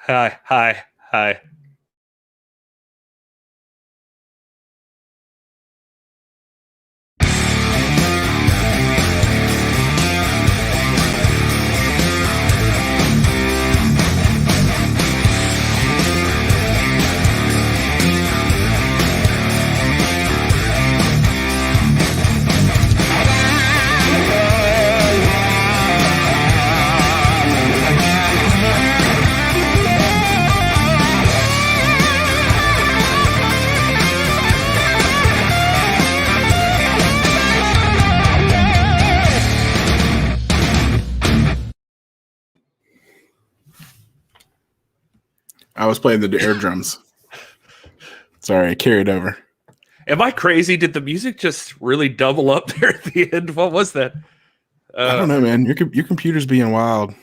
Hi. I was playing the air drums. Sorry, I carried over. Am I crazy? Did the music just really double up there at the end? What was that? I don't know, man. Your computer's being wild.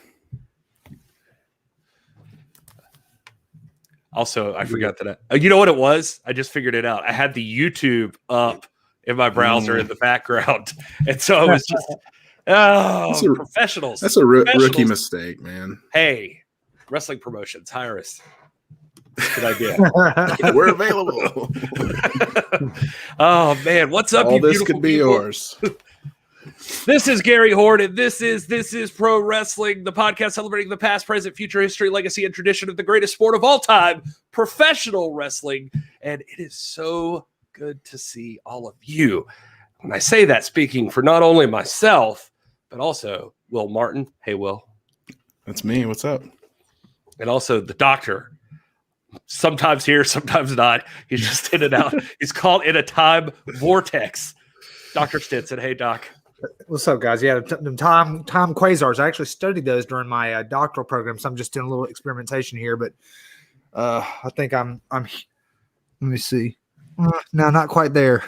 Also, I forgot that. You know what it was? I just figured it out. I had the YouTube up in my browser in the background, and so I was just professionals. That's a rookie mistake, man. Hey, wrestling promotions, hire us. Good idea. We're available. Oh man, what's up? All this could be people? Yours. This is Gary Horton. This is Pro Wrestling, the podcast celebrating the past, present, future, history, legacy, and tradition of the greatest sport of all time, professional wrestling. And it is so good to see all of you. When I say that, speaking for not only myself, but also Will Martin. Hey, Will. That's me. What's up? And also the doctor. Sometimes here, sometimes not. He's just in and out. He's caught in a time vortex. Dr. Stinson. Hey, Doc. What's up, guys? Yeah, the time quasars. I actually studied those during my doctoral program, so I'm just doing a little experimentation here. But I think I'm. Let me see. No, not quite there.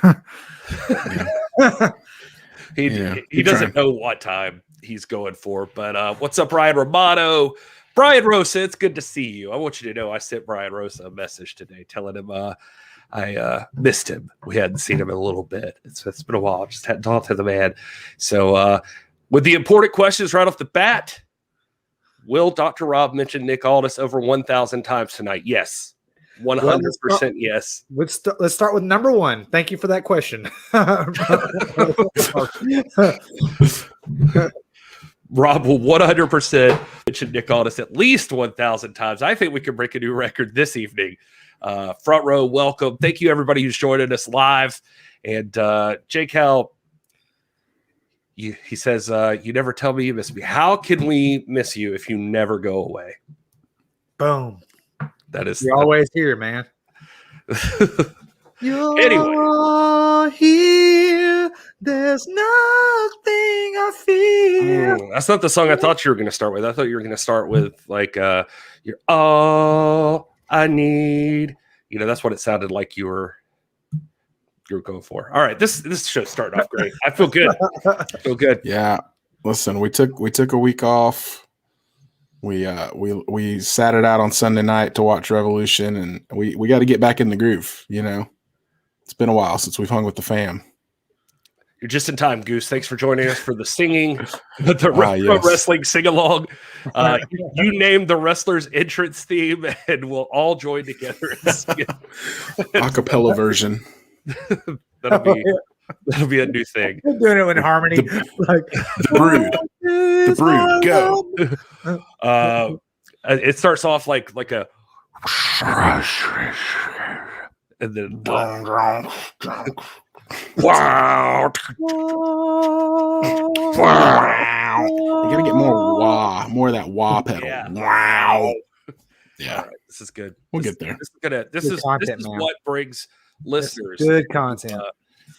He doesn't know what time he's going for. But what's up, Brian Romano? Brian Rosa, it's good to see you. I want you to know I sent Brian Rosa a message today telling him I missed him. We hadn't seen him in a little bit. It's been a while. Just hadn't talked to the man. So with the important questions right off the bat, will Dr. Rob mention Nick Aldis over 1,000 times tonight? Yes. 100% yes. Let's start with number one. Thank you for that question. Rob will 100% mention Nick Aldis at least 1,000 times. I think we can break a new record this evening. Front row, welcome. Thank you, everybody who's joining us live. And Jake Hal, he says, you never tell me you miss me. How can we miss you if you never go away? Boom. You're always here, man. You're here. There's nothing I feel. That's not the song I thought you were going to start with. I thought you were going to start with like you're all I need. You know, that's what it sounded like you were going for. All right, this show started off great. I feel good. Yeah. Listen, we took a week off. We sat it out on Sunday night to watch Revolution, and we got to get back in the groove. You know, it's been a while since we've hung with the fam. You're just in time, Goose. Thanks for joining us for the singing, the wrestling sing-along. You named the wrestler's entrance theme, and we'll all join together and sing it. Acapella version. That'll be a new thing. We're doing it in harmony. The Brood, go. It starts off like a, and then wow. You gotta get more of that wah pedal. Yeah. Wow. Yeah. Right, this is good. We'll get there. This is what brings listeners. Good content.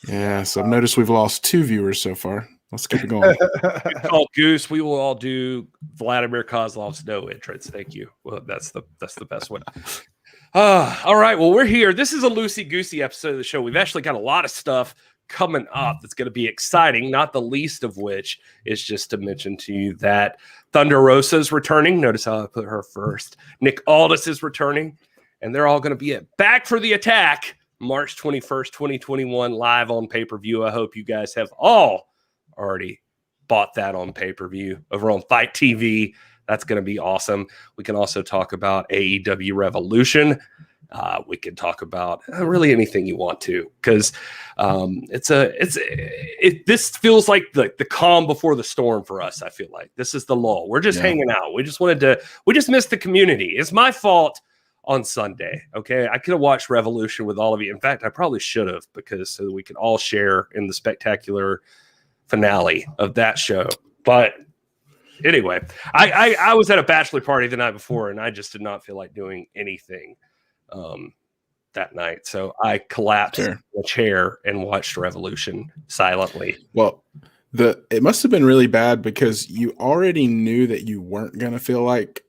Yeah. So I've noticed we've lost 2 viewers so far. Let's keep it going. Good call, Goose. We will all do Vladimir Kozlov's no entrance. Thank you. Well, that's the best one. All right. Well, we're here. This is a loosey-goosey episode of the show. We've actually got a lot of stuff coming up that's going to be exciting, not the least of which is just to mention to you that Thunder Rosa is returning. Notice how I put her first. Nick Aldis is returning, and they're all going to be at Back for the Attack, March 21st, 2021, live on pay-per-view. I hope you guys have all already bought that on pay-per-view over on Fight TV. That's going to be awesome. We can also talk about AEW Revolution. We can talk about really anything you want to, because this feels like the calm before the storm for us. I feel like this is the lull. We're just hanging out. We just missed the community. It's my fault on Sunday. Okay. I could have watched Revolution with all of you. In fact, I probably should have, because so that we could all share in the spectacular finale of that show. But anyway, I was at a bachelor party the night before, and I just did not feel like doing anything that night. So I collapsed in a chair and watched Revolution silently. Well, it must have been really bad because you already knew that you weren't going to feel like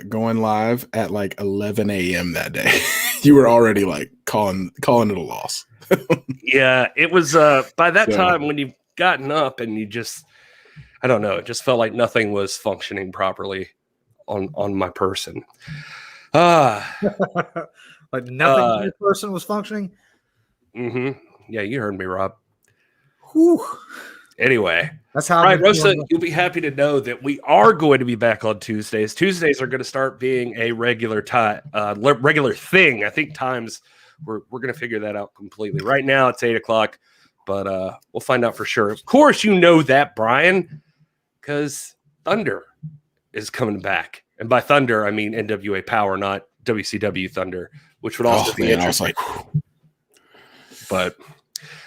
going live at like 11 a.m. that day. You were already like calling it a loss. Yeah, it was by that time when you've gotten up and you just, I don't know, it just felt like nothing was functioning properly on my person. Like nothing on your person was functioning. Mm-hmm. Yeah, you heard me, Rob. Whew. Anyway, that's how. Right, Rosa, you'll be happy to know that we are going to be back on Tuesdays. Tuesdays are going to start being a regular thing. I think times we're going to figure that out completely. Right now it's 8:00, but we'll find out for sure. Of course, you know that, Brian, because Thunder is coming back, and by Thunder I mean NWA Power, not WCW Thunder, which would also be interesting. I was like, but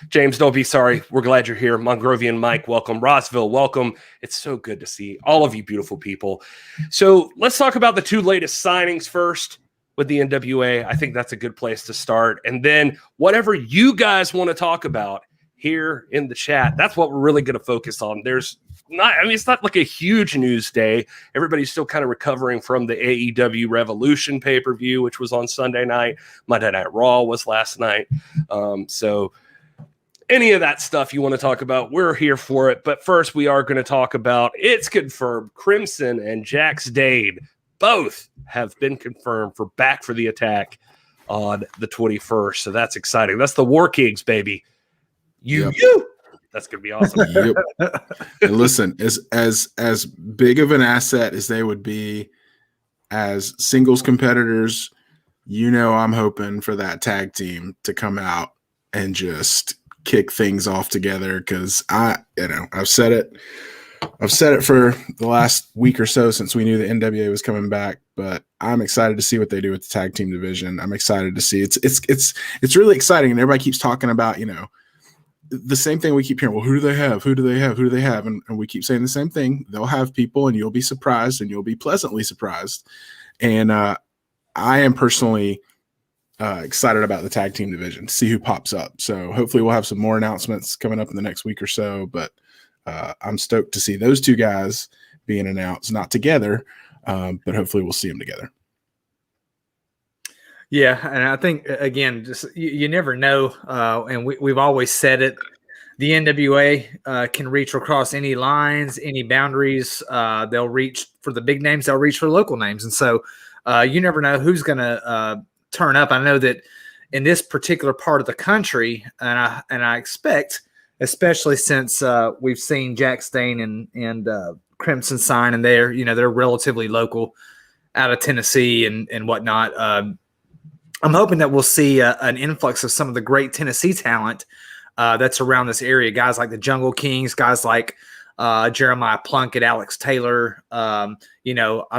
James, don't be sorry. We're glad you're here. Mongrovian Mike, welcome. Rossville, welcome. It's so good to see all of you beautiful people. So let's talk about the two latest signings first with the NWA. I think that's a good place to start. And then whatever you guys want to talk about here in the chat, that's what we're really going to focus on. It's not like a huge news day. Everybody's still kind of recovering from the AEW Revolution pay-per-view, which was on Sunday night. Monday Night Raw was last night. So any of that stuff you want to talk about, we're here for it. But first, we are going to talk about, it's confirmed, Crimson and Jax Dane both have been confirmed for Back for the Attack on the 21st. So that's exciting. That's the War Kings, baby. You. That's going to be awesome. Yep. And listen, as big of an asset as they would be as singles competitors, I'm hoping for that tag team to come out and just kick things off together, because I've said it for the last week or so since we knew the NWA was coming back, but I'm excited to see what they do with the tag team division. I'm excited to see it's really exciting, and everybody keeps talking about, the same thing we keep hearing. Well, who do they have? Who do they have? Who do they have? And we keep saying the same thing. They'll have people, and you'll be surprised, and you'll be pleasantly surprised. And I am personally excited about the tag team division to see who pops up. So hopefully we'll have some more announcements coming up in the next week or so. But I'm stoked to see those two guys being announced, not together, but hopefully we'll see them together. Yeah, and I think, again, just you never know, and we've always said it, the NWA can reach across any lines, any boundaries. They'll reach for the big names, they'll reach for local names. And so you never know who's going to turn up. I know that in this particular part of the country, and I expect, especially since we've seen Jax Dane and Crimson sign, and they're relatively local out of Tennessee and whatnot. I'm hoping that we'll see an influx of some of the great Tennessee talent that's around this area. Guys like the Jungle Kings, guys like Jeremiah Plunkett, Alex Taylor. I'd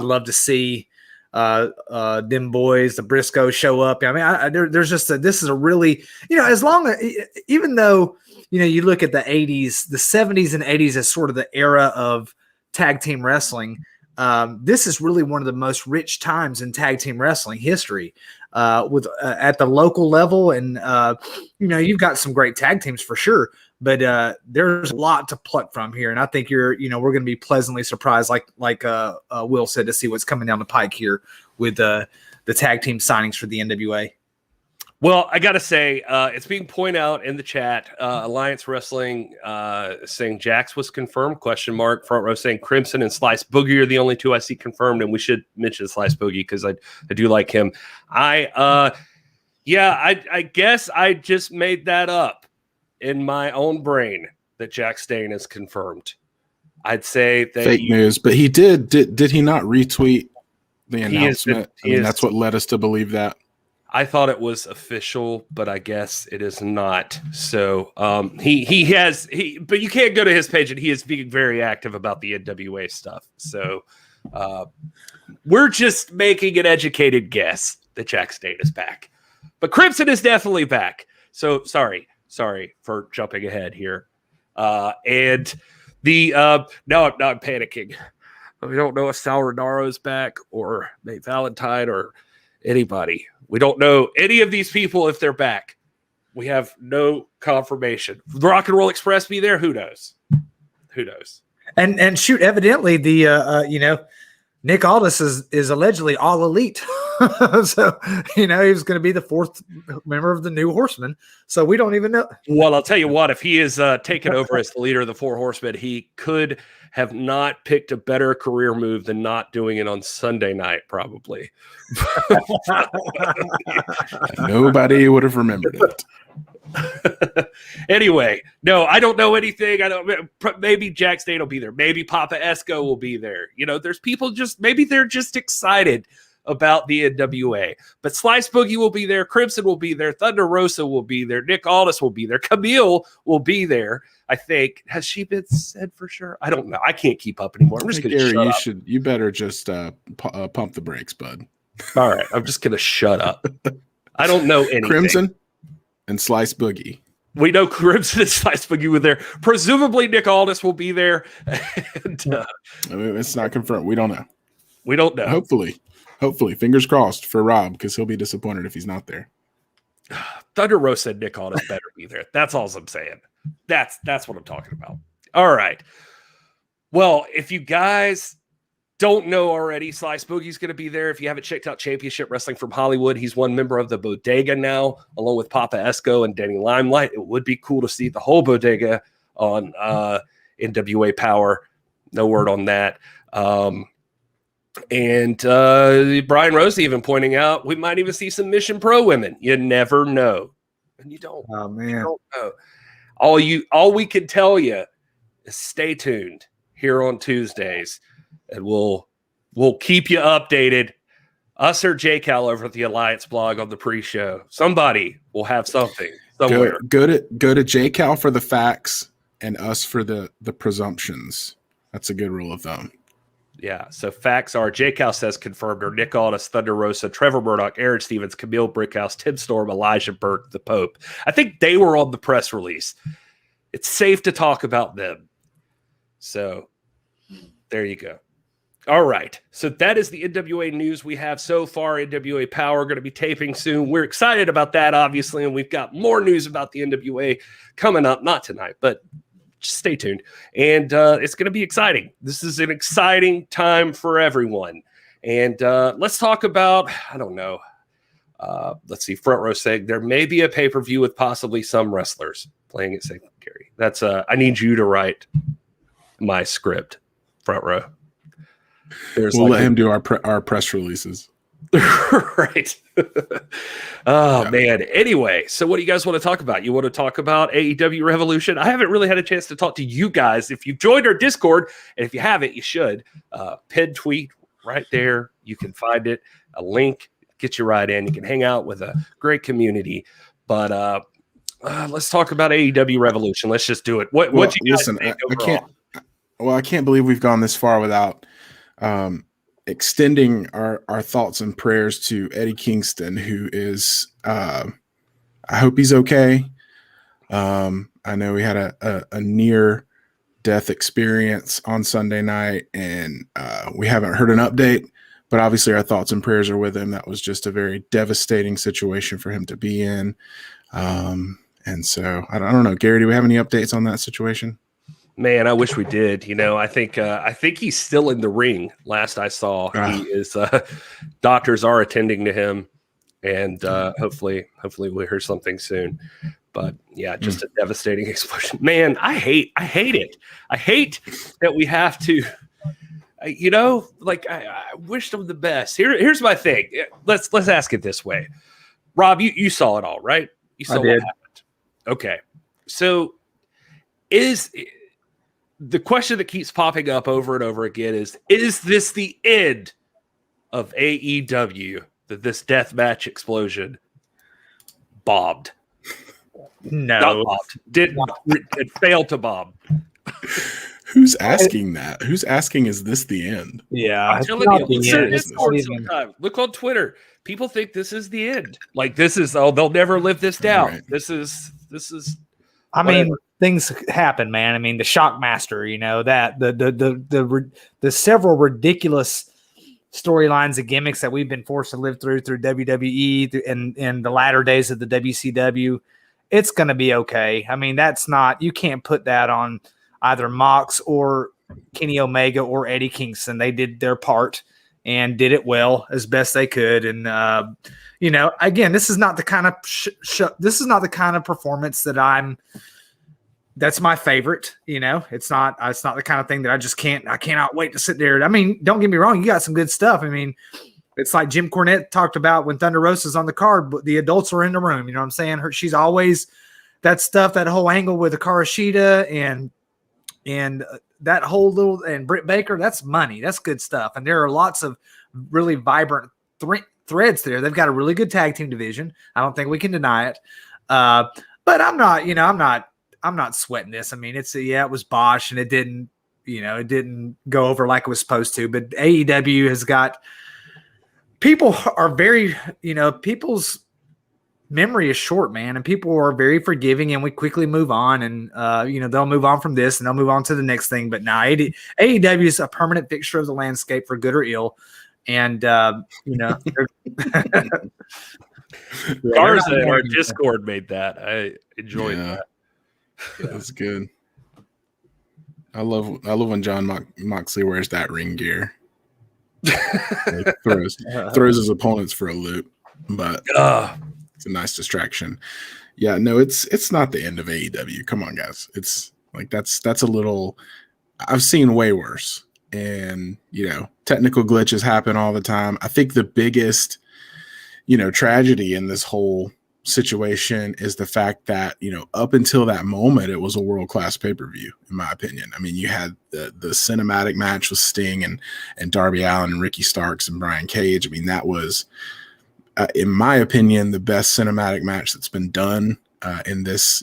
love to see them boys, the Briscoes, show up. I mean, there's just this is a really, as long as, even though, you look at the 80s, the 70s and 80s as sort of the era of tag team wrestling. This is really one of the most rich times in tag team wrestling history. With at the local level, and you've got some great tag teams for sure, but there's a lot to pluck from here, and I think we're going to be pleasantly surprised, like Will said, to see what's coming down the pike here with the tag team signings for the NWA. Well, I got to say, it's being pointed out in the chat. Alliance Wrestling saying Jax was confirmed, ? Front row saying Crimson and Slice Boogie are the only two I see confirmed, and we should mention Slice Boogie because I do like him. I guess I just made that up in my own brain that Jax Dane is confirmed. I'd say that fake news, but he did he not retweet the announcement? That's what led us to believe that. I thought it was official, but I guess it is not. So but you can't go to his page, and he is being very active about the NWA stuff. So we're just making an educated guess that Jack State is back, but Crimson is definitely back. So sorry for jumping ahead here. And the now I'm panicking. We don't know if Sal Renaro is back or Nate Valentine or anybody. We don't know any of these people if they're back. We have no confirmation. The Rock and Roll Express be there? Who knows? And shoot, evidently the Nick Aldis is allegedly all elite. So, he was going to be the fourth member of the New Horsemen. So we don't even know. Well, I'll tell you what, if he is taken over as the leader of the Four Horsemen, he could have not picked a better career move than not doing it on Sunday night, probably. Nobody would have remembered it. Anyway, no, I don't know anything. Maybe Jack State will be there. Maybe Papa Esco will be there. There's people maybe they're just excited about the NWA. But Slice Boogie will be there. Crimson will be there. Thunder Rosa will be there. Nick Aldis will be there. Camille will be there. I think. Has she been said for sure? I don't know. I can't keep up anymore. I'm just going to shut up. You better just pump the brakes, bud. All right. I'm just going to shut up. I don't know anything. Crimson and Slice Boogie. We know Crimson and Slice Boogie were there. Presumably Nick Aldis will be there. And, it's not confirmed. We don't know. We don't know. Hopefully, fingers crossed for Rob, because he'll be disappointed if he's not there. Thunder Rosa and Nick Aldis better be there. That's all I'm saying. That's what I'm talking about. All right. Well, if you guys don't know already, Slice Boogie's going to be there. If you haven't checked out Championship Wrestling from Hollywood, he's one member of the Bodega now, along with Papa Esco and Denny Limelight. It would be cool to see the whole Bodega on NWA Power. No word on that. And Brian Rose even pointing out we might even see some Mission Pro women. You never know. And you don't. Oh, man. You don't know. All we can tell you is stay tuned here on Tuesdays, and we'll keep you updated. Us or JCal over at the Alliance blog on the pre-show. Somebody will have something somewhere. Go to JCal for the facts and us for the presumptions. That's a good rule of thumb. Yeah, so facts are JCal says confirmed are Nick Aldis, Thunder Rosa, Trevor Murdoch, Aaron Stevens, Camille Brickhouse, Tim Storm, Elijah Burke, the Pope. I think they were on the press release. It's safe to talk about them. So there you go. All right. So that is the NWA news we have so far. NWA Power going to be taping soon. We're excited about that, obviously, and we've got more news about the NWA coming up. Not tonight, but just stay tuned. And it's going to be exciting. This is an exciting time for everyone. And let's talk about, I don't know. Let's see. Front Row saying there may be a pay-per-view with possibly some wrestlers playing it secondary. That's I need you to write my script, Front Row. We'll let him do our press releases. Right. Man. Anyway, so what do you guys want to talk about? You want to talk about AEW Revolution? I haven't really had a chance to talk to you guys. If you've joined our Discord, and if you haven't, you should. Pinned tweet right there. You can find it. A link gets you right in. You can hang out with a great community. But let's talk about AEW Revolution. Let's just do it. What you guys think overall? I can't believe we've gone this far without extending our thoughts and prayers to Eddie Kingston, who is, I hope he's okay. I know we had a near death experience on Sunday night, and we haven't heard an update, but obviously our thoughts and prayers are with him. That was just a very devastating situation for him to be in. And so I don't know, Gary, do we have any updates on that situation? Man, I wish we did. I think he's still in the ring. Last I saw, he is. Doctors are attending to him, and hopefully we'll hear something soon. But yeah, just a devastating explosion. Man, I hate it. I hate that we have to. I wish them the best. Here's my thing. Let's ask it this way. Rob, you saw it all, right? You saw what happened. Okay, so the question that keeps popping up over and over again is this the end of AEW? That this deathmatch explosion bombed. No, Not bombed. It failed to bomb. Who's asking that? Who's asking, is this the end? Yeah, I'm it's telling not you, the look at end. It's Discord not even- sometime. Look on Twitter. People think this is the end. Like this is they'll never live this down. Right. This is I whatever. mean, things happen, man. I mean, the Shockmaster, you know, that the several ridiculous storylines and gimmicks that we've been forced to live through WWE and the latter days of the WCW. It's going to be okay. I mean, you can't put that on either Mox or Kenny Omega or Eddie Kingston. They did their part and did it well as best they could. And, you know, again, this is not the kind of this is not the kind of performance that's my favorite. You know, it's not the kind of thing that I cannot wait to sit there. I mean, don't get me wrong. You got some good stuff. I mean, it's like Jim Cornette talked about when Thunder Rosa's on the card, but the adults are in the room. You know what I'm saying? She's always that stuff, that whole angle with Hikaru Shida and that whole little, and Britt Baker, that's money. That's good stuff. And there are lots of really vibrant threads there. They've got a really good tag team division. I don't think we can deny it. But I'm not sweating this. I mean, it was Bosch and it didn't go over like it was supposed to, but AEW has got, people are very, people's memory is short, man, and people are very forgiving, and we quickly move on, and they'll move on from this and they'll move on to the next thing. But now AEW is a permanent fixture of the landscape for good or ill, and Garza in our Discord made that. I enjoyed that. That's good. I love when John Moxley wears that ring gear. Like throws his opponents for a loop, but it's a nice distraction. Yeah, no, it's not the end of AEW. Come on, guys. It's like that's a little. I've seen way worse, and technical glitches happen all the time. I think the biggest tragedy in this whole situation is the fact that up until that moment it was a world-class pay-per-view, in my opinion. I mean, you had the cinematic match with Sting and Darby Allin and Ricky Starks and Brian Cage. I mean, that was in my opinion the best cinematic match that's been done in this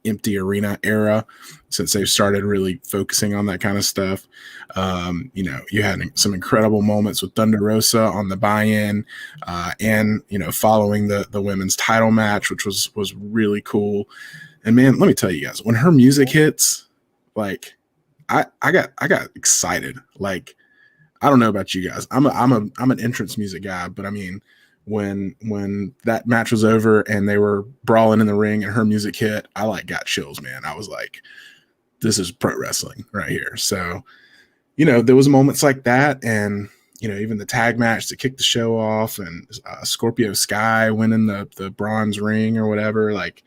empty arena era since they've started really focusing on that kind of stuff. You had some incredible moments with Thunder Rosa on the buy-in, and following the women's title match, which was really cool. And man, let me tell you guys, when her music hits, like I got excited. Like, I don't know about you guys, I'm an entrance music guy, but I mean, when that match was over and they were brawling in the ring and her music hit, I got chills, man. I was like, this is pro wrestling right here. So, there was moments like that, and even the tag match to kick the show off, and Scorpio Sky winning the bronze ring or whatever. Like,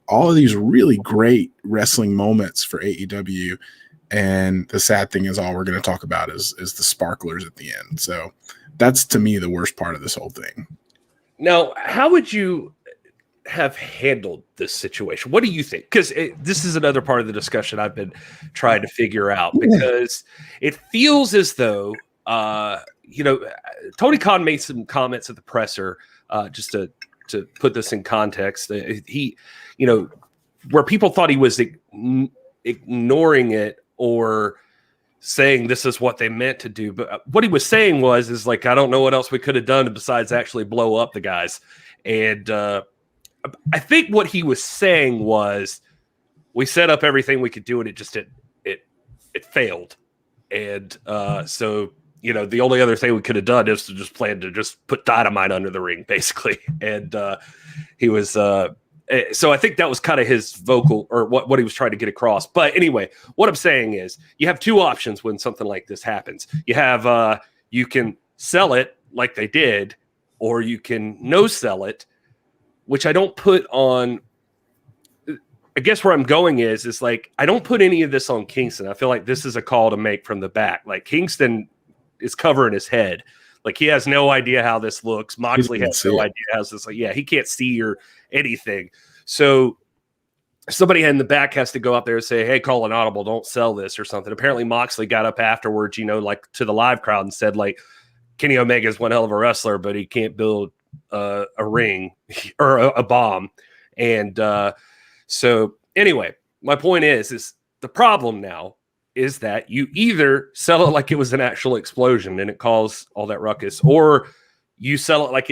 all of these really great wrestling moments for AEW. And the sad thing is, all we're going to talk about is the sparklers at the end. So that's, to me, the worst part of this whole thing. Now, how would you have handled this situation? What do you think? Because this is another part of the discussion I've been trying to figure out, because it feels as though, Tony Khan made some comments at the presser, just to put this in context. He, where people thought he was ignoring it or saying this is what they meant to do, but what he was saying is like, I don't know what else we could have done besides actually blow up the guys. And I think what he was saying was, we set up everything we could do and it failed. And so the only other thing we could have done is to just plan to just put dynamite under the ring, basically. And he was so I think that was kind of his vocal, or what he was trying to get across. But anyway, what I'm saying is, you have two options when something like this happens. You have you can sell it like they did, or you can no sell it, which I don't put on. I guess where I'm going is like, I don't put any of this on Kingston. I feel like this is a call to make from the back. Like, Kingston is covering his head. Like, he has no idea how this looks. Moxley has no idea how this. Like, yeah, he can't see or anything. So somebody in the back has to go out there and say, hey, call an audible, don't sell this or something. Apparently Moxley got up afterwards, like to the live crowd and said, like, Kenny Omega is one hell of a wrestler, but he can't build a ring or a bomb. And so anyway, my point is the problem now is that you either sell it like it was an actual explosion and it caused all that ruckus, or you sell it like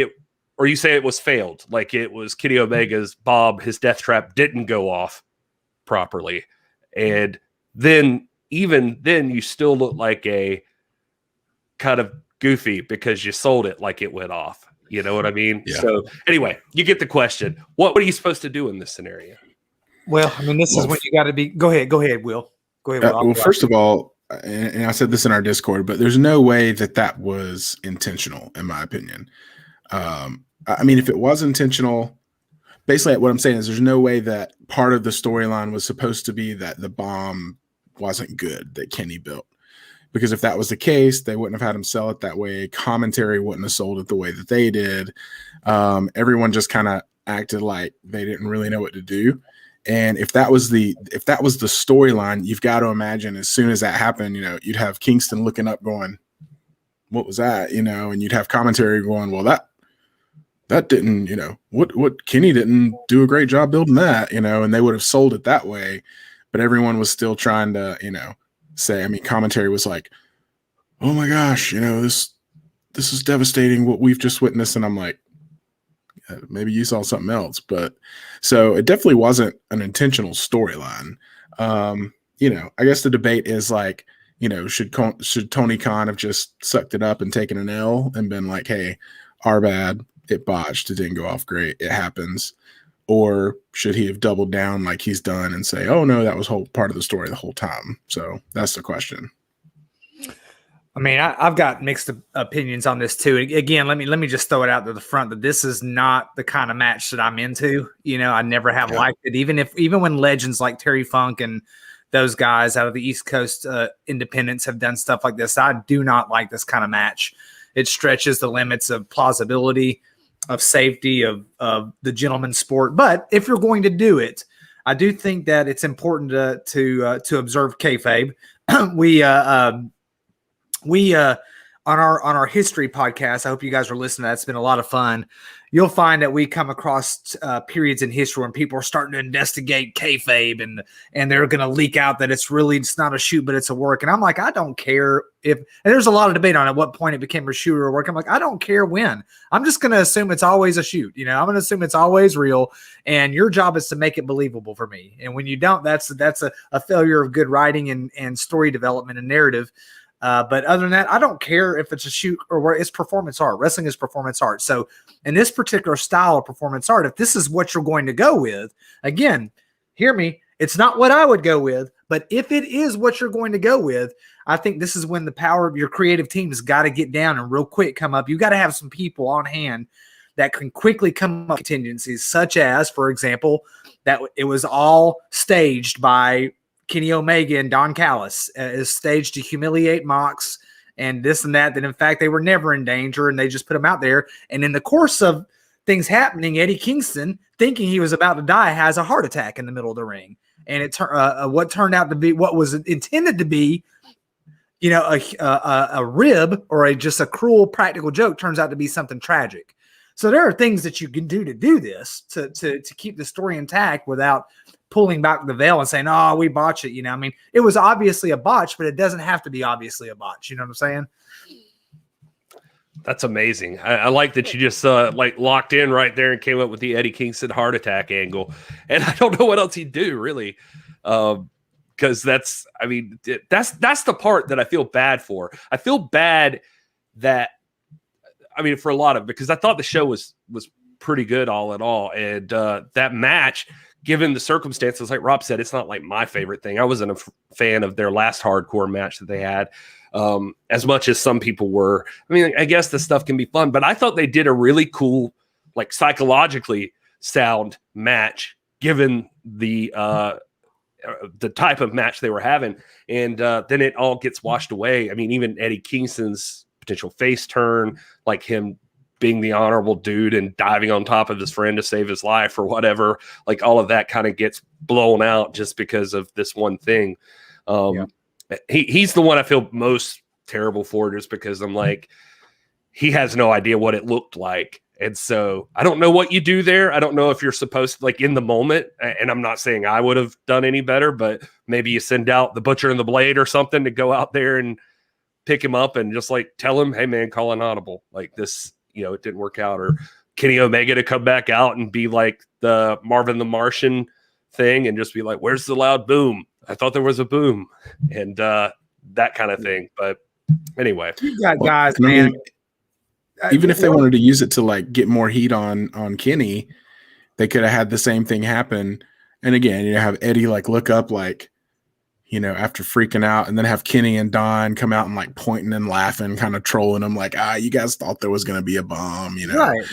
or you say it was failed, like it was Kenny Omega's Bob, his death trap didn't go off properly. And then even then you still look like a kind of goofy because you sold it like it went off. You know what I mean? Yeah. So anyway, you get the question. What are you supposed to do in this scenario? Well, I mean, this is when you got to be. Go ahead, Will. Go ahead. Will. Well, first of all, and I said this in our Discord, but there's no way that was intentional, in my opinion. I mean, if it was intentional, basically what I'm saying is there's no way that part of the storyline was supposed to be that the bomb wasn't good that Kenny built. Because if that was the case, they wouldn't have had him sell it that way. Commentary wouldn't have sold it the way that they did. Everyone just kind of acted like they didn't really know what to do. And if that was the storyline, you've got to imagine as soon as that happened, you'd have Kingston looking up going, what was that? And you'd have commentary going, well, that didn't, what Kenny didn't do a great job building that, and they would have sold it that way. But everyone was still trying to, say, I mean, commentary was like, oh my gosh, this is devastating what we've just witnessed. And I'm like, maybe you saw something else. But so it definitely wasn't an intentional storyline. I guess the debate is like, should Tony Khan have just sucked it up and taken an L and been like, hey, our bad, it botched, it didn't go off great, it happens. Or should he have doubled down like he's done and say, oh, no, that was whole part of the story the whole time? So that's the question. I mean, I've got mixed opinions on this, too. Again, let me just throw it out to the front that this is not the kind of match that I'm into. I never have liked it. Even when legends like Terry Funk and those guys out of the East Coast independents have done stuff like this, I do not like this kind of match. It stretches the limits of plausibility, of safety, of the gentleman's sport. But if you're going to do it, I do think that it's important to observe kayfabe. We on our history podcast, I hope you guys are listening to that. It's been a lot of fun. You'll find that we come across periods in history when people are starting to investigate kayfabe and they're going to leak out that it's not a shoot, but it's a work. And I'm like, I don't care and there's a lot of debate on at what point it became a shoot or a work. I'm like, I don't care when. I'm just going to assume it's always a shoot. I'm going to assume it's always real. And your job is to make it believable for me. And when you don't, that's a failure of good writing and story development and narrative. But other than that, I don't care if it's a shoot or where it's performance art. Wrestling is performance art. So in this particular style of performance art, if this is what you're going to go with, again, hear me, it's not what I would go with, but if it is what you're going to go with, I think this is when the power of your creative team has got to get down and real quick come up. You got to have some people on hand that can quickly come up with contingencies, such as, for example, that it was all staged by Kenny Omega and Don Callis, is staged to humiliate Mox and this and that in fact they were never in danger and they just put him out there. And in the course of things happening, Eddie Kingston, thinking he was about to die, has a heart attack in the middle of the ring. And it what turned out to be what was intended to be, a rib or just a cruel practical joke turns out to be something tragic. So there are things that you can do to do this to keep the story intact without pulling back the veil and saying, oh, we botched it. I mean, it was obviously a botch, but it doesn't have to be obviously a botch. You know what I'm saying? That's amazing. I like that you just locked in right there and came up with the Eddie Kingston heart attack angle. And I don't know what else he'd do really. Because that's the part that I feel bad for. I feel bad that, for a lot of, because I thought the show was pretty good all in all. And that match, given the circumstances, like Rob said, it's not like my favorite thing. I wasn't a fan of their last hardcore match that they had as much as some people were. I guess the stuff can be fun, but I thought they did a really cool, like psychologically sound match, given the type of match they were having. And then it all gets washed away. Even Eddie Kingston's potential face turn, like him being the honorable dude and diving on top of his friend to save his life or whatever. Like all of that kind of gets blown out just because of this one thing. He's the one I feel most terrible for, just because I'm like, he has no idea what it looked like. And so I don't know what you do there. I don't know if you're supposed to, like, in the moment, and I'm not saying I would have done any better, but maybe you send out the Butcher and the Blade or something to go out there and pick him up and just like tell him, hey man, call an audible. Like this, it didn't work out. Or Kenny Omega to come back out and be like the Marvin the Martian thing and just be like, where's the loud boom? I thought there was a boom. And that kind of thing. But anyway. You got guys, man. Even if they wanted to use it to like get more heat on Kenny, they could have had the same thing happen. And again, have Eddie like look up like, after freaking out, and then have Kenny and Don come out and like pointing and laughing, kind of trolling them like, you guys thought there was going to be a bomb,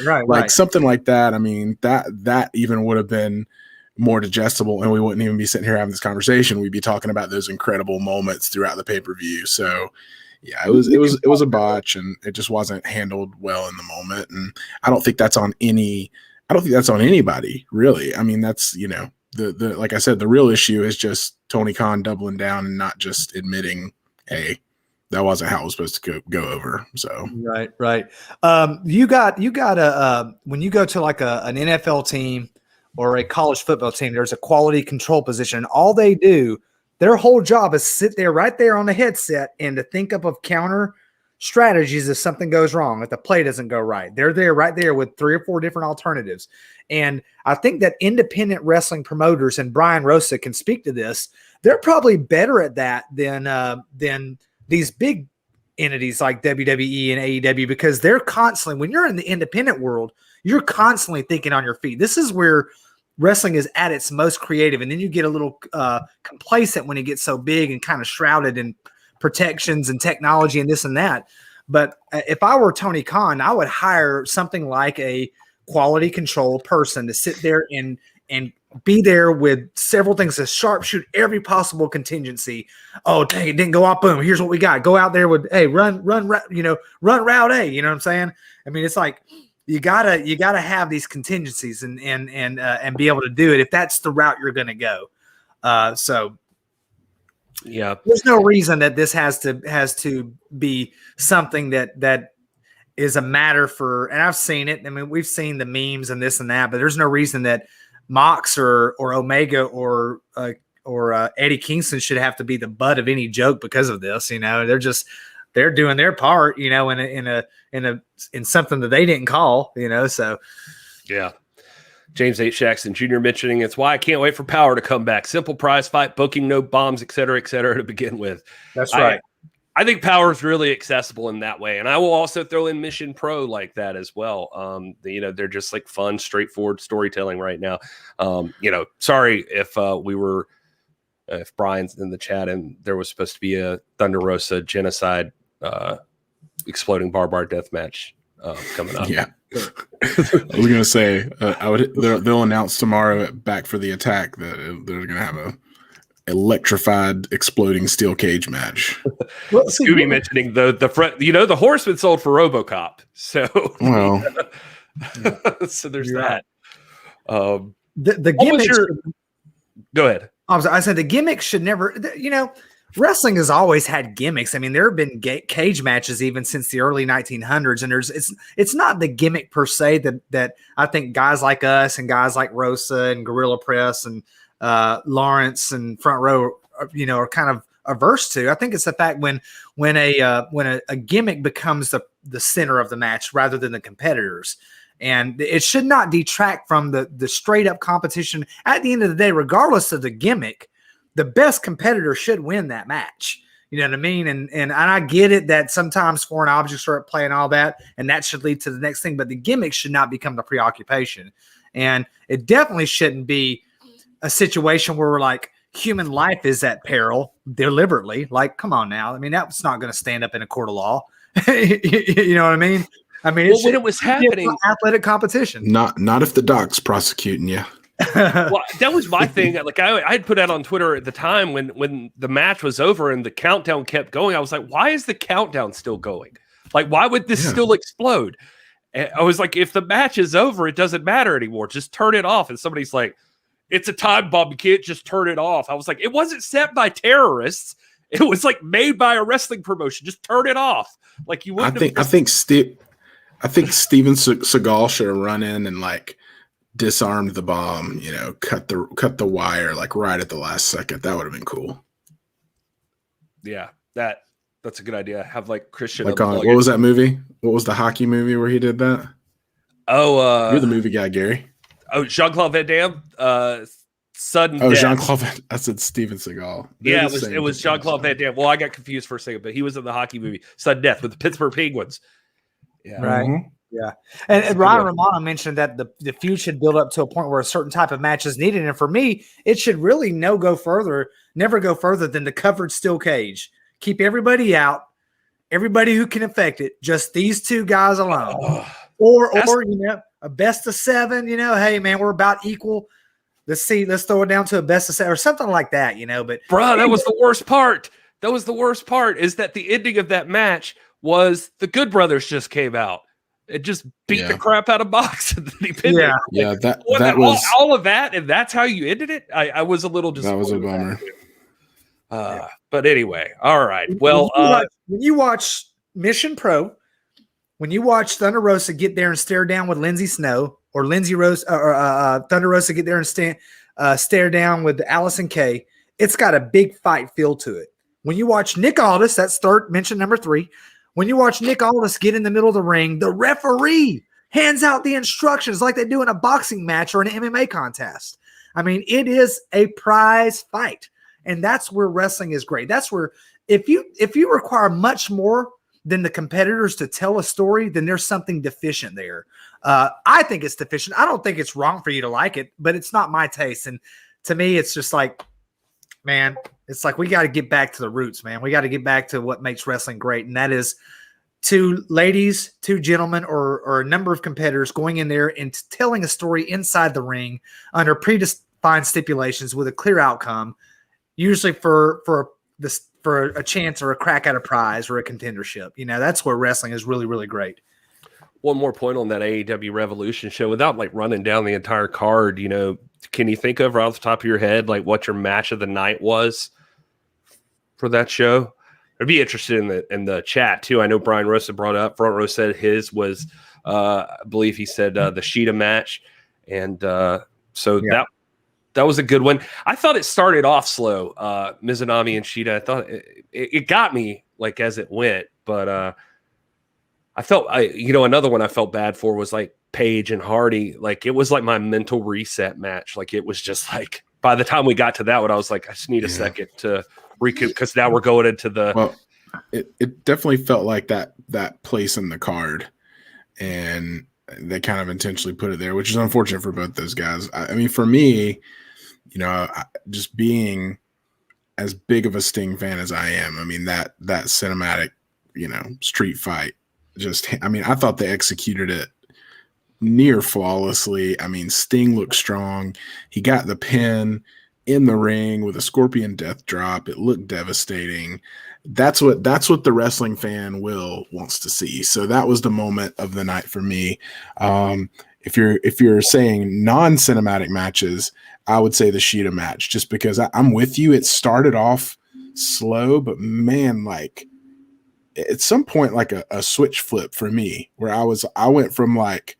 right. Something like that. I mean, that even would have been more digestible, and we wouldn't even be sitting here having this conversation. We'd be talking about those incredible moments throughout the pay-per-view. So yeah, it was a botch, and it just wasn't handled well in the moment. And I don't think that's on anybody, really. I mean, that's, the like I said, the real issue is just Tony Khan doubling down and not just admitting, hey, that wasn't how it was supposed to go over. So right. You got a when you go to like an NFL team or a college football team, there's a quality control position. All they do, their whole job is sit there right there on the headset and to think up of counter strategies if something goes wrong, if the play doesn't go right. They're there right there with 3 or 4 different alternatives. And I think that independent wrestling promoters, and Brian Rosa can speak to this, they're probably better at that than these big entities like WWE and AEW, because they're constantly, when you're in the independent world, you're constantly thinking on your feet. This is where wrestling is at its most creative. And then you get a little complacent when it gets so big and kind of shrouded in protections and technology and this and that. But if I were Tony Khan, I would hire something like a quality control person to sit there and be there with several things to sharpshoot every possible contingency. Oh, dang, it didn't go out. Boom. Here's what we got. Go out there with, hey, run route A. You know what I'm saying? I mean, it's like, you gotta have these contingencies and be able to do it if that's the route you're going to go. So yeah, there's no reason that this has to be something that is a matter for. And I've seen it. I mean, we've seen the memes and this and that, but there's no reason that Mox or Omega or Eddie Kingston should have to be the butt of any joke because of this. They're doing their part, in something that they didn't call, so. Yeah. James H. Jackson Jr. mentioning, it's why I can't wait for Power to come back. Simple prize fight, booking, no bombs, et cetera, to begin with. That's right. I think Power is really accessible in that way. And I will also throw in Mission Pro like that as well. They're just like fun, straightforward storytelling right now. Sorry if if Brian's in the chat and there was supposed to be a Thunder Rosa genocide exploding barbed wire death match coming up. Yeah. I was going to say, they'll announce tomorrow at Back for the Attack that they're going to have a electrified exploding steel cage match. Well, Scooby mentioning the front, the Horseman sold for RoboCop. So, well, so there's that. Right. The gimmicks. Go ahead. I said the gimmicks should never, wrestling has always had gimmicks. I mean, there have been cage matches even since the early 1900s, and it's not the gimmick per se that I think guys like us and guys like Rosa and Gorilla Press and Lawrence and Front Row, are kind of averse to. I think it's the fact when a gimmick becomes the center of the match rather than the competitors. And it should not detract from the straight up competition. At the end of the day, regardless of the gimmick, the best competitor should win that match. You know what I mean? And I get it that sometimes foreign objects are at play and all that, and that should lead to the next thing. But the gimmick should not become the preoccupation. And it definitely shouldn't be a situation where we're like, human life is at peril deliberately. Like, come on now. I mean, that's not going to stand up in a court of law. You know what I mean? I mean, when it was happening, athletic competition. Not if the doc's prosecuting you. Well, that was my thing. Like I had put out on Twitter at the time when the match was over and the countdown kept going. I was like, why is the countdown still going? Like, why would this still explode? And I was like, if the match is over, it doesn't matter anymore. Just turn it off. And somebody's like, it's a time bomb. You can't just turn it off. I was like, it wasn't set by terrorists. It was like made by a wrestling promotion. Just turn it off. Like you wouldn't. I think Steven Seagal should have run in and like disarmed the bomb. You know, cut the wire like right at the last second. That would have been cool. Yeah, that's a good idea. Have like Christian. Like what was that movie? What was the hockey movie where he did that? Oh, you're the movie guy, Gary. Oh, Jean-Claude Van Damme. Sudden death. Jean-Claude. I said Steven Seagal. Yeah, it was Jean-Claude Van Damme. Well, I got confused for a second, but he was in the hockey movie Sudden Death with the Pittsburgh Penguins. Yeah. Right. Mm-hmm. Yeah. And Ryan Romano mentioned that the feud should build up to a point where a certain type of match is needed. And for me, it should really never go further than the covered steel cage. Keep everybody out, everybody who can affect it, just these two guys alone. Or a best of 7, hey man, we're about equal. Let's throw it down to a best of 7 or something like that, but bro, that was the worst part. That was the worst part is that the ending of that match was the Good Brothers just came out. It just beat the crap out of Mox. And then he pinned it. Yeah, that was all of that, and that's how you ended it. I was a little disappointed. That was a bummer. But anyway, all right. Well, when you watch Mission Pro, when you watch Thunder Rosa get there and stare down with Lindsay Snow, or Lindsay Rose, or Thunder Rosa get there and stare down with Allison Kay, it's got a big fight feel to it. When you watch Nick Aldis, that's mention number 3. When you watch Nick Aldis get in the middle of the ring, the referee hands out the instructions like they do in a boxing match or an MMA contest. I mean, it is a prize fight. And that's where wrestling is great. That's where if you require much more than the competitors to tell a story, then there's something deficient there. I think it's deficient. I don't think it's wrong for you to like it, but it's not my taste. And to me, it's just like, man, it's like we got to get back to the roots, man. We got to get back to what makes wrestling great. And that is 2 ladies, 2 gentlemen, or a number of competitors going in there and telling a story inside the ring under predefined stipulations with a clear outcome, usually for a chance or a crack at a prize or a contendership. That's where wrestling is really, really great. One more point on that AEW Revolution show without like running down the entire card, can you think of right off the top of your head, like what your match of the night was for that show? I'd be interested in the chat too. I know Brian Rosa brought up, Front Row said his was, I believe he said the Sheeta match. And that was a good one. I thought it started off slow, Mizunami and Sheeta. I thought it got me like as it went, but I felt another one I felt bad for was like Paige and Hardy. Like it was like my mental reset match. Like it was just like by the time we got to that one, I was like, I just need a second to recoup because now we're going into the. Well, it definitely felt like that place in the card, and they kind of intentionally put it there, which is unfortunate for both those guys. I mean, for me, just being as big of a Sting fan as I am, I mean that cinematic, street fight. I thought they executed it near flawlessly. I mean, Sting looked strong. He got the pin in the ring with a scorpion death drop. It looked devastating. That's what the wrestling fan wants to see. So that was the moment of the night for me. If you're saying non-cinematic matches, I would say the Sheeta match, just because I'm with you. It started off slow, but man, like at some point, like a switch flip for me, where I went from like,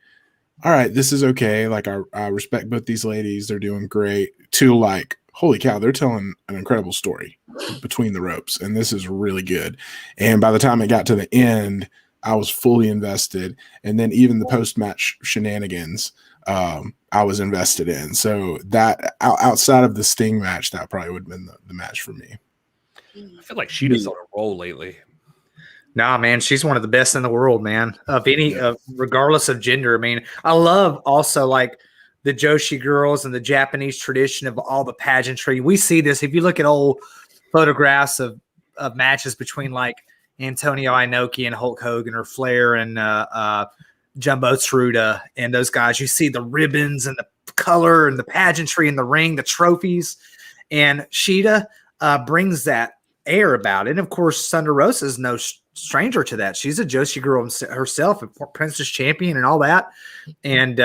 all right, this is okay. Like I respect both these ladies. They're doing great, to like, holy cow, they're telling an incredible story between the ropes. And this is really good. And by the time it got to the end, I was fully invested. And then even the post-match shenanigans, I was invested in. So that outside of the Sting match, that probably would have been the match for me. I feel like Sheeta's on a roll lately. Nah, man, she's one of the best in the world, man. Regardless of gender. I mean, I love also like the Joshi girls and the Japanese tradition of all the pageantry. We see this if you look at old photographs of matches between like Antonio Inoki and Hulk Hogan, or Flair and Jumbo Tsuruta and those guys. You see the ribbons and the color and the pageantry in the ring, the trophies, and Sheeta brings that air about it. And of course, Thunder Rosa is no stranger to that. She's a Joshi girl herself, a Princess Champion and all that. And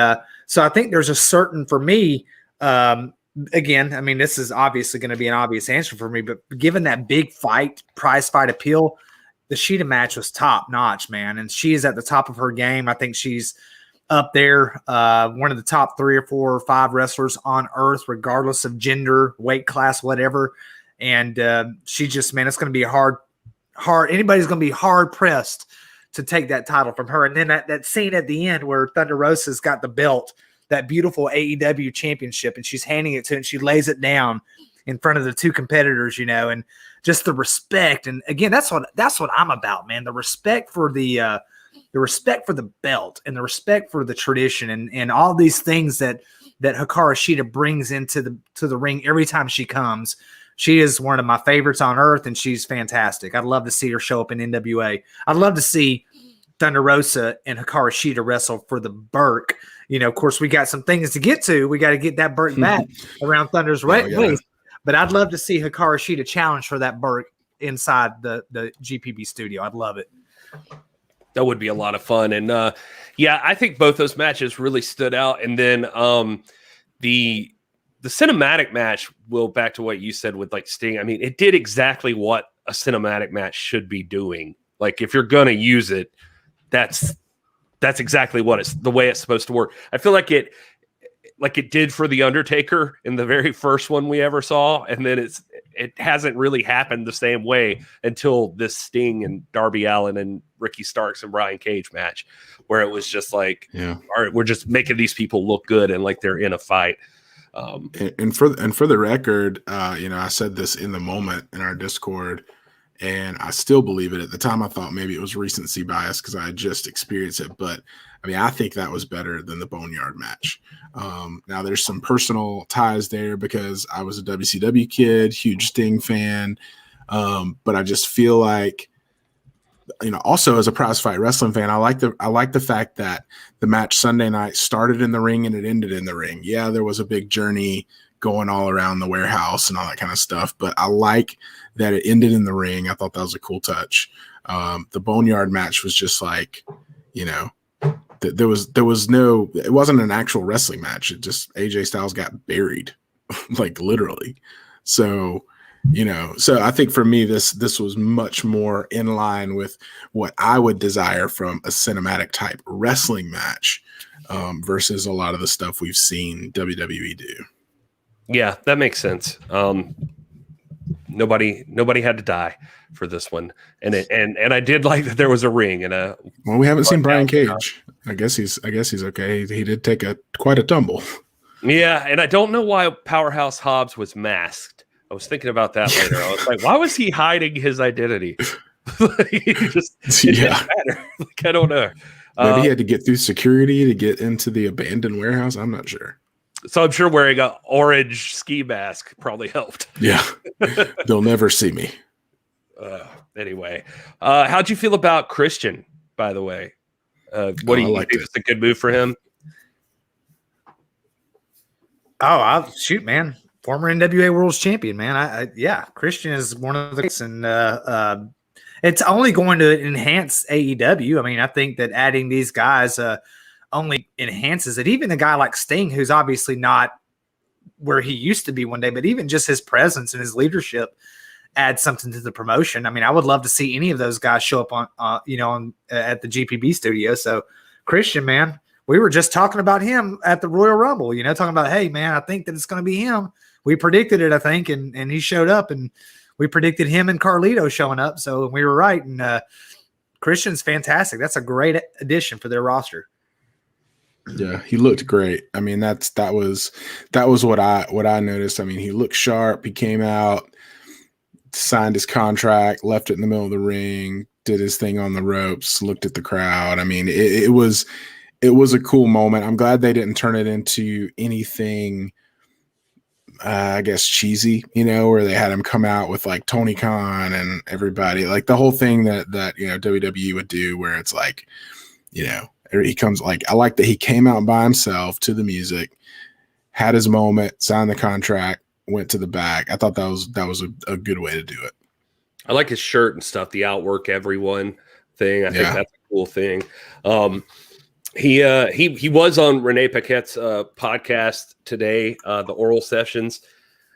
so I think there's a certain, for me, again, I mean, this is obviously going to be an obvious answer for me, but given that big fight, prize fight appeal, the Sheeta match was top notch, man. And she is at the top of her game. I think she's up there, one of the top 3 or 4 or 5 wrestlers on earth, regardless of gender, weight class, whatever. And she just, man, it's going to be hard. Anybody's going to be hard pressed to take that title from her. And then that scene at the end where Thunder Rosa's got the belt, that beautiful AEW championship, and she's handing it to her, and she lays it down in front of the 2 competitors, and just the respect. And again, that's what I'm about, man. The respect for the belt and the respect for the tradition and all these things that Hikaru Shida brings into the ring every time she comes. She is one of my favorites on earth, and she's fantastic. I'd love to see her show up in NWA. I'd love to see Thunder Rosa and Hikaru Shida wrestle for the Burke. Of course, we got some things to get to. We got to get that Burke back around Thunder's waist. But I'd love to see Hikaru Shida challenge for that Burke inside the GPB studio. I'd love it. That would be a lot of fun. And I think both those matches really stood out. And then the cinematic match, Will, back to what you said with like Sting. I mean, it did exactly what a cinematic match should be doing. Like, if you're going to use it, that's exactly what it's the way it's supposed to work. I feel like it did for The Undertaker in the very first one we ever saw. And then it hasn't really happened the same way until this Sting and Darby Allin and Ricky Starks and Brian Cage match, where it was just like, all right, we're just making these people look good and like they're in a fight. And for the record, I said this in the moment in our Discord, and I still believe it. At the time, I thought maybe it was recency bias because I had just experienced it. But I mean, I think that was better than the Boneyard match. Now, there's some personal ties there because I was a WCW kid, huge Sting fan. But I just feel like, also as a prize fight wrestling fan, I like the fact that the match Sunday night started in the ring and it ended in the ring. Yeah, there was a big journey going all around the warehouse and all that kind of stuff, but I like that it ended in the ring. I thought that was a cool touch. The Boneyard match was just like, there was no, it wasn't an actual wrestling match. It just, AJ Styles got buried, like literally. So I think for me, this was much more in line with what I would desire from a cinematic type wrestling match versus a lot of the stuff we've seen WWE do. Yeah, that makes sense. Nobody had to die for this one, and I did like that there was a ring and a. Well, we haven't seen Brian Cage. I guess he's okay. He did take quite a tumble. Yeah, and I don't know why Powerhouse Hobbs was masked. I was thinking about that later. I was like, why was he hiding his identity? It didn't matter. Like, I don't know. Maybe he had to get through security to get into the abandoned warehouse. I'm not sure. So I'm sure wearing an orange ski mask probably helped. Yeah. They'll never see me. Anyway, how'd you feel about Christian, by the way? What do you think? It's a good move for him? Oh, shoot, man. Former NWA World Champion, man. Christian is one of the, and it's only going to enhance AEW. I mean, I think that adding these guys only enhances it. Even a guy like Sting, who's obviously not where he used to be one day, but even just his presence and his leadership adds something to the promotion. I mean, I would love to see any of those guys show up on at the GPB studio. So Christian, man, we were just talking about him at the Royal Rumble, talking about, hey, man, I think that it's going to be him. We predicted it, I think, and he showed up, and we predicted him and Carlito showing up. So we were right. And Christian's fantastic. That's a great addition for their roster. Yeah, he looked great. I mean, that was what I noticed. I mean, he looked sharp. He came out, signed his contract, left it in the middle of the ring, did his thing on the ropes, looked at the crowd. I mean, it was a cool moment. I'm glad they didn't turn it into anything I guess cheesy, where they had him come out with like Tony Khan and everybody, like the whole thing that WWE would do, where it's like, he comes, like, I like that he came out by himself to the music, had his moment, signed the contract, went to the back. I thought that was a good way to do it. I like his shirt and stuff, the outwork everyone thing. I think that's a cool thing. He was on Renee Paquette's podcast today, the Oral Sessions,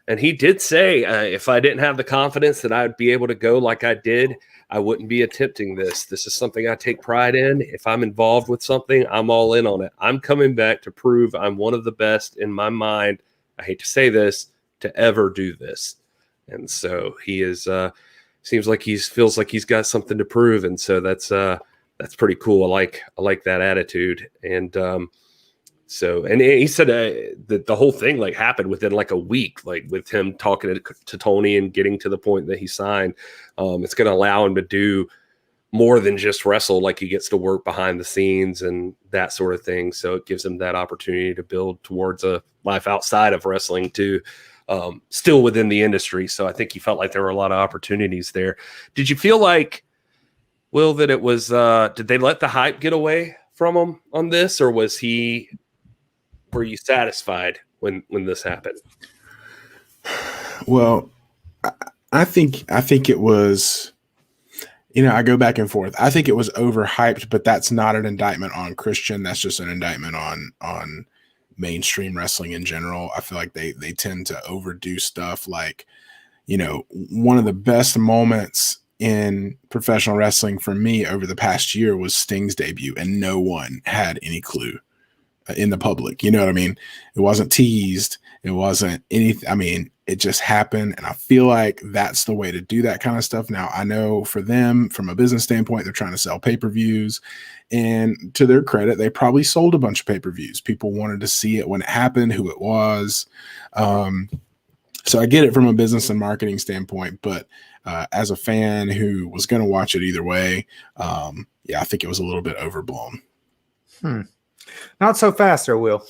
and he did say if I didn't have the confidence that I would be able to go like I did, I wouldn't be attempting this. This is something I take pride in. If I'm involved with something, I'm all in on it. I'm coming back to prove I'm one of the best in my mind. I hate to say this, to ever do this. And so he is seems like feels like he's got something to prove, and so that's pretty cool. I like that attitude. And and he said that the whole thing like happened within like a week, like with him talking to Tony and getting to the point that he signed. It's going to allow him to do more than just wrestle. Like he gets to work behind the scenes and that sort of thing. So it gives him that opportunity to build towards a life outside of wrestling too. Still within the industry. So I think he felt like there were a lot of opportunities there. Did you feel like, Will, that it was, did they let the hype get away from him on this, or were you satisfied when this happened? Well, I think it was, I go back and forth. I think it was overhyped, but that's not an indictment on Christian. That's just an indictment on mainstream wrestling in general. I feel like they tend to overdo stuff. Like, one of the best moments in professional wrestling for me over the past year was Sting's debut, and no one had any clue in the public. You know what I mean? It wasn't teased. It wasn't anything. I mean, it just happened. And I feel like that's the way to do that kind of stuff. Now, I know for them, from a business standpoint, they're trying to sell pay-per-views. And to their credit, they probably sold a bunch of pay-per-views. People wanted to see it when it happened, who it was. So I get it from a business and marketing standpoint. But as a fan who was going to watch it either way, I think it was a little bit overblown. Not so fast, there, Will.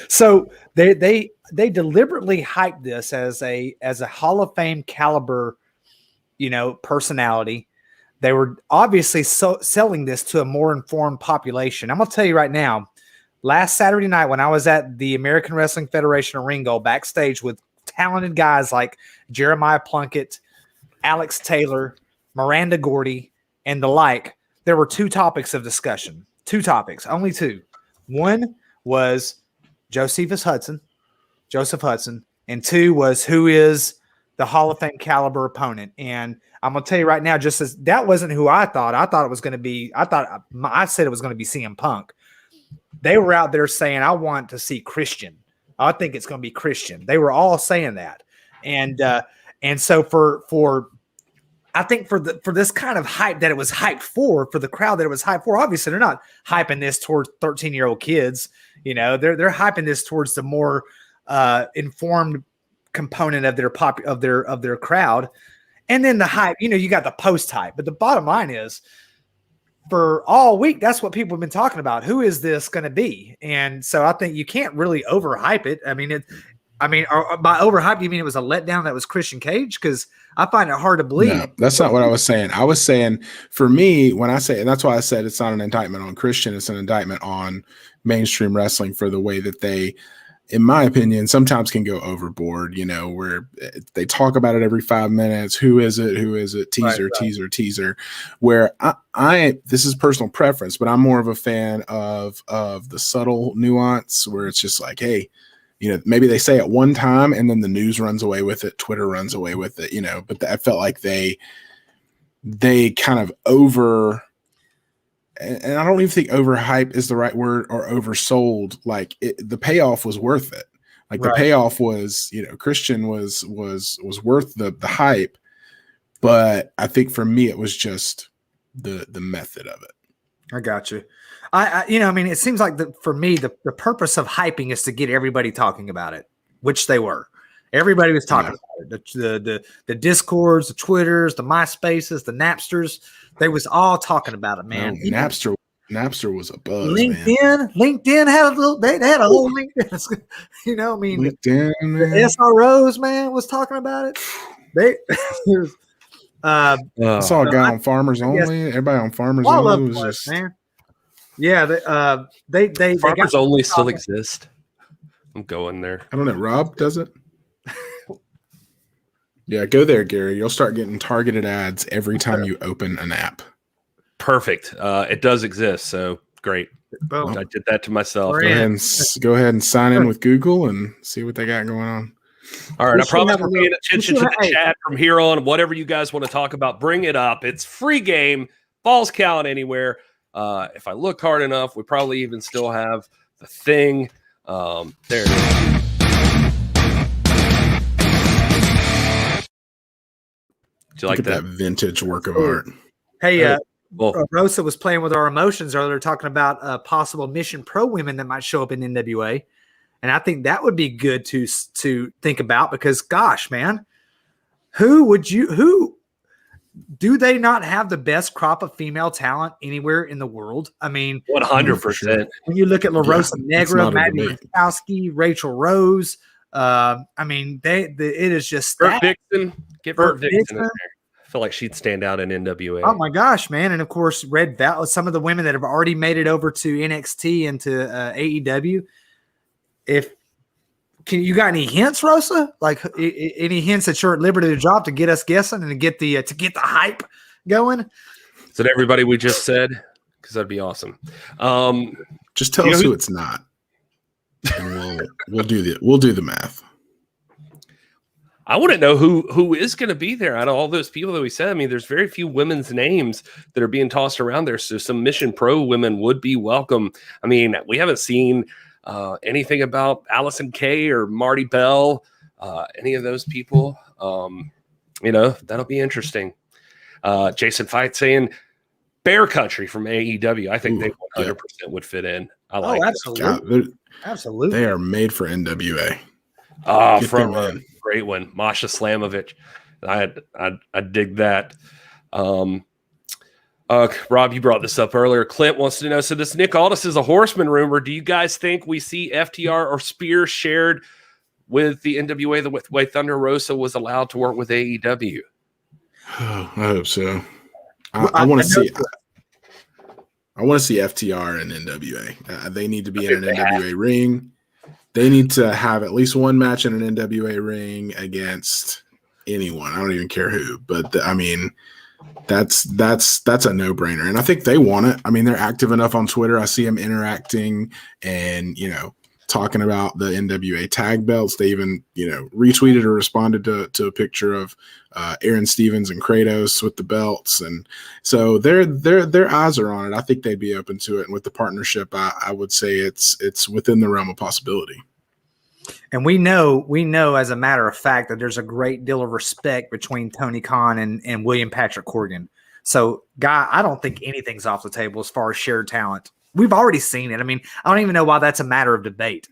So they deliberately hyped this as a Hall of Fame caliber, personality. They were obviously selling this to a more informed population. I'm gonna tell you right now, last Saturday night when I was at the American Wrestling Federation of Ringo backstage with talented guys like Jeremiah Plunkett, Alex Taylor, Miranda Gordy, and the like, there were two topics of discussion. Two topics, only two. One was Joseph Hudson, and two was who is the Hall of Fame caliber opponent. And I'm going to tell you right now, just as that wasn't who I thought. I thought it was going to be, I said it was going to be CM Punk. They were out there saying, I want to see Christian. I think it's going to be Christian. They were all saying that. And so I think for this kind of hype that it was hyped for the crowd that it was hyped for, obviously they're not hyping this towards 13-year-old kids. They're hyping this towards the more informed component of their crowd. And then the hype, you got the post hype. But the bottom line is, for all week, that's what people have been talking about. Who is this going to be? And so I think you can't really overhype it. By overhype, you mean it was a letdown that was Christian Cage? Because I find it hard to believe. No, that's not what I was saying. I was saying, for me, when I say, and that's why I said it's not an indictment on Christian, it's an indictment on mainstream wrestling for the way that they, in my opinion, sometimes can go overboard, where they talk about it every 5 minutes. Who is it? Teaser, right. teaser. Where I this is personal preference, but I'm more of a fan of the subtle nuance where it's just like, hey, maybe they say it one time and then the news runs away with it. Twitter runs away with it, but I felt like they kind of and I don't even think overhype is the right word, or oversold. Like the payoff was worth it. Like the payoff was, Christian was worth the hype, but I think for me, it was just the method of it. I got you. It seems like for me, the purpose of hyping is to get everybody talking about it, which they were. Everybody was talking about it. The Discords, the Twitters, the MySpaces, the Napsters, they was all talking about it, man. Napster was a buzz. LinkedIn had a little. They had a whole LinkedIn. LinkedIn, the SROs, man, was talking about it. I saw a guy on Farmers Only. Everybody on Farmers Only was just, man. Yeah, they Farmers Only still exist. I'm going there. I don't know. Rob, does it? Yeah, go there, Gary. You'll start getting targeted ads every time you open an app. Perfect. It does exist, so great. Boom. I did that to myself. We're Go in. ahead and sign in with Google and see what they got going on. All right, We I should promise have a we're paying little- attention we to should the have- chat from here on. Whatever you guys want to talk about, bring it up. It's free game. Balls count anywhere. If I look hard enough, we probably even still have the thing. There it is. Do you Look like at that vintage work of art. Hey, Well, Rosa was playing with our emotions earlier, talking about possible Mission Pro women that might show up in NWA, and I think that would be good to think about because, gosh, man, who do they not have the best crop of female talent anywhere in the world? I mean, 100%. when you look at La Rosa it's Negra, not a Maddie debate. Minkowski, Rachel Rose, I mean, it is just Burt that. Dixon. Get Burt Dixon in Dixon. there. I feel like she'd stand out in NWA. Oh my gosh, man! And of course, Red Val. Some of the women that have already made it over to NXT and to AEW. You got any hints, Rosa? Like any hints that you're at liberty to drop to get us guessing and to get the hype going? Is it everybody we just said? Because that'd be awesome. Just tell us who it's not, and we'll do the math. I want to know who is going to be there out of all those people that we said. I mean, there's very few women's names that are being tossed around there. So some Mission Pro women would be welcome. I mean, we haven't seen anything about Allison Kay or Marty Bell, any of those people. That'll be interesting. Jason Fight saying Bear Country from AEW. I think they 100% would fit in. I like absolutely. Absolutely. They are made for NWA. From a great one, Masha Slamovich. I dig that. Rob, you brought this up earlier. Clint wants to know, so this Nick Aldis is a Horseman rumor. Do you guys think we see FTR or Spear shared with the NWA the way Thunder Rosa was allowed to work with AEW? I hope so. I want to see. I want to see FTR and NWA. They need to be in an NWA ring. They need to have at least one match in an NWA ring against anyone. I don't even care who, but I mean, that's a no-brainer. And I think they want it. I mean, they're active enough on Twitter. I see them interacting and, talking about the NWA tag belts. They even, retweeted or responded to a picture of Aaron Stevens and Kratos with the belts. And so their eyes are on it. I think they'd be open to it. And with the partnership, I would say it's within the realm of possibility. And we know as a matter of fact that there's a great deal of respect between Tony Khan and William Patrick Corgan. So, Guy, I don't think anything's off the table as far as shared talent. We've already seen it. I mean, I don't even know why that's a matter of debate.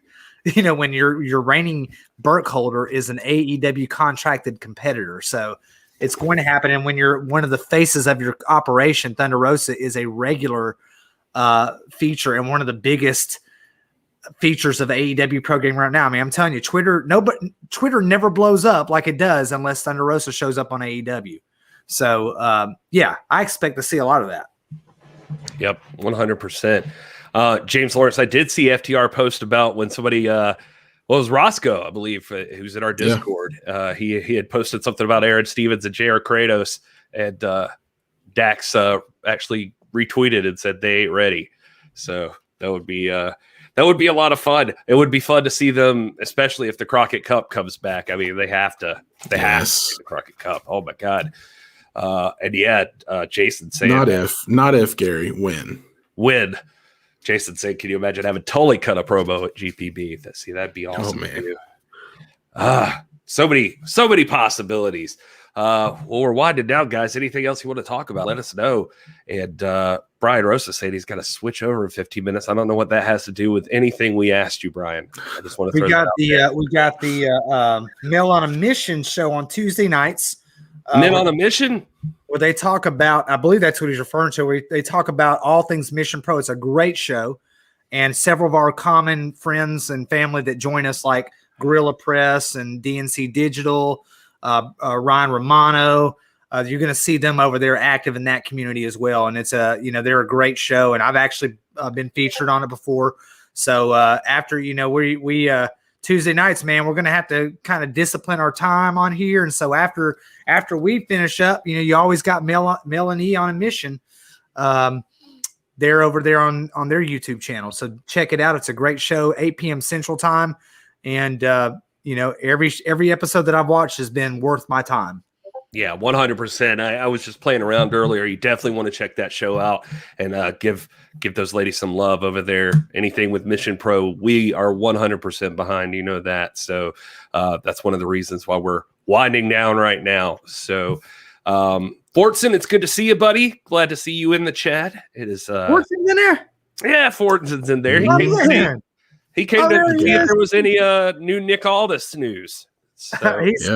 When your reigning Burke holder is an AEW contracted competitor. So it's going to happen. And when you're one of the faces of your operation, Thunder Rosa is a regular feature and one of the biggest features of AEW programming right now. I mean, I'm telling you, Twitter never blows up like it does unless Thunder Rosa shows up on AEW. So, I expect to see a lot of that. Yep, 100%. James Lawrence, I did see FTR post about when somebody, it was Roscoe, I believe, who's in our Discord. Yeah. He had posted something about Aaron Stevens and J.R. Kratos, and Dax actually retweeted and said they ain't ready. So that would be a lot of fun. It would be fun to see them, especially if the Crockett Cup comes back. I mean, they have to see the Crockett Cup. Oh my God. Jason saying not if Gary win. Jason saying, can you imagine having Tully cut a promo at GPB? That'd be awesome. Oh man. So many possibilities. Well, we're winding down, guys. Anything else you want to talk about? Let us know. And Brian Rosa said he's got to switch over in 15 minutes. I don't know what that has to do with anything we asked you, Brian. I just want to throw we got the Men on a Mission show on Tuesday nights. Men on a Mission? Where they talk about, I believe that's what he's referring to, where they talk about all things Mission Pro. It's a great show. And several of our common friends and family that join us, like Gorilla Press and DNC Digital, Ryan Romano, you're going to see them over there active in that community as well. And it's they're a great show. And I've actually been featured on it before. So after, we Tuesday nights, man, we're going to have to kind of discipline our time on here. And so after we finish up, you always got Mel and E on a mission. They're over there on their YouTube channel. So check it out. It's a great show, 8 p.m. Central Time. And, every episode that I've watched has been worth my time. Yeah, 100%. I was just playing around earlier. You definitely want to check that show out and give those ladies some love over there. Anything with Mission Pro, we are 100% behind. You know that. So that's one of the reasons why we're winding down right now. So, Fortson, it's good to see you, buddy. Glad to see you in the chat. It is. Fortson's in there? Yeah, Fortson's in there. He came to see if there was any new Nick Aldis news. So, He's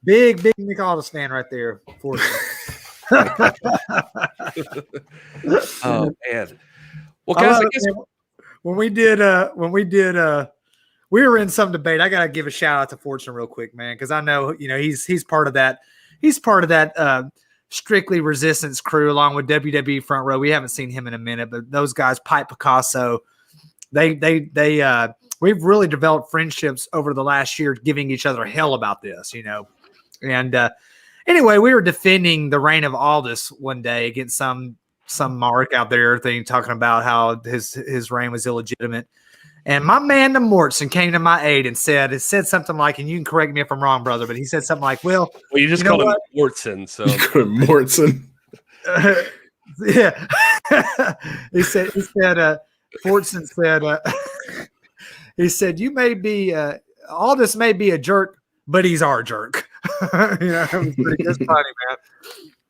big Nick Aldis fan right there. Oh man. Well, guys, I guess when we were in some debate. I gotta give a shout out to Fortson real quick, man, because I know he's part of that. He's part of that Strictly Resistance crew along with WWE Front Row. We haven't seen him in a minute, but those guys, Pipe Picasso, we've really developed friendships over the last year, giving each other hell about this, And anyway, we were defending the reign of Aldis one day against some mark out there talking about how his reign was illegitimate. And my man, the Mortson, came to my aid and said something like, and you can correct me if I'm wrong, brother, but he said something like, well, you just called him Mortson. So Mortson. Yeah. he said, Fortson said, he said, you may be, Aldis may be a jerk, but he's our jerk. It was that's funny, man.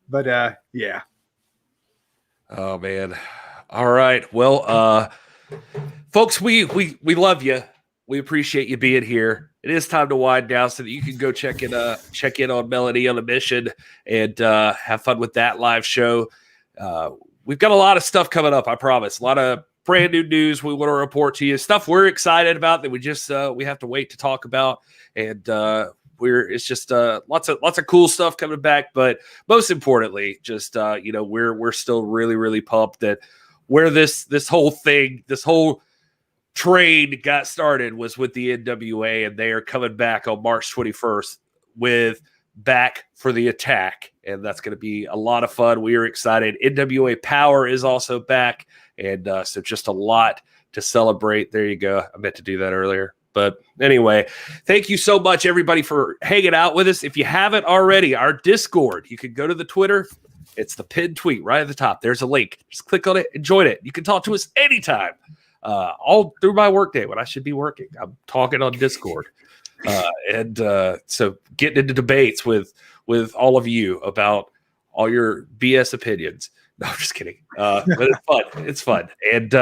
But yeah. Oh man. All right. Well, folks, we love you. We appreciate you being here. It is time to wind down so that you can go check in on Melanie on a Mission and have fun with that live show. We've got a lot of stuff coming up, I promise. A lot of brand new news we want to report to you. Stuff we're excited about that we just we have to wait to talk about. And it's just lots of cool stuff coming back. But most importantly, just we're still really, really pumped that where this whole trade got started was with the NWA, and they are coming back on March 21st with Back for the Attack, and that's going to be a lot of fun. We are excited. NWA Power is also back, and so just a lot to celebrate. There you go. I meant to do that earlier. But anyway, thank you so much, everybody, for hanging out with us. If you haven't already, our Discord, you can go to the Twitter. It's the pinned tweet right at the top. There's a link. Just click on it and join it. You can talk to us anytime, all through my workday when I should be working. I'm talking on Discord. So getting into debates with all of you about all your BS opinions. No, I'm just kidding. But it's fun. It's fun. And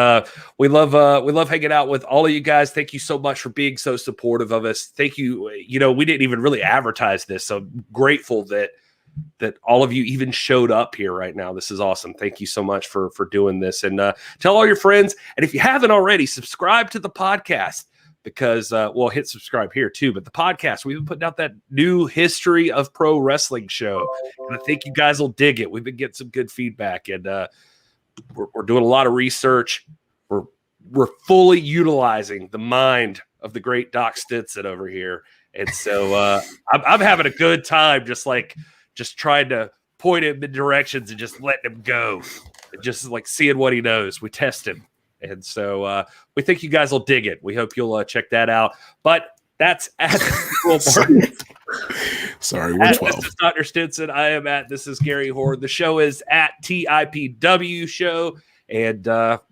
we love hanging out with all of you guys. Thank you so much for being so supportive of us. Thank you. We didn't even really advertise this, so I'm grateful that all of you even showed up here right now. This is awesome. Thank you so much for doing this. And tell all your friends. And if you haven't already, subscribe to the podcast. Because hit subscribe here too. But the podcast, we've been putting out that new history of pro wrestling show, and I think you guys will dig it. We've been getting some good feedback, and we're doing a lot of research. We're fully utilizing the mind of the great Doc Stinson over here, and so I'm having a good time, just trying to point him in directions and just letting him go, and just like seeing what he knows. We test him. And so we think you guys will dig it. We hope you'll check that out. But that's at Sorry, we're 12. This is Dr. Stinson. I am at This is Gary Horde. The show is at TIPW Show. And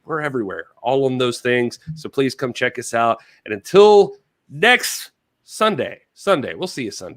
we're everywhere, all on those things. So please come check us out. And until next Sunday, we'll see you Sunday.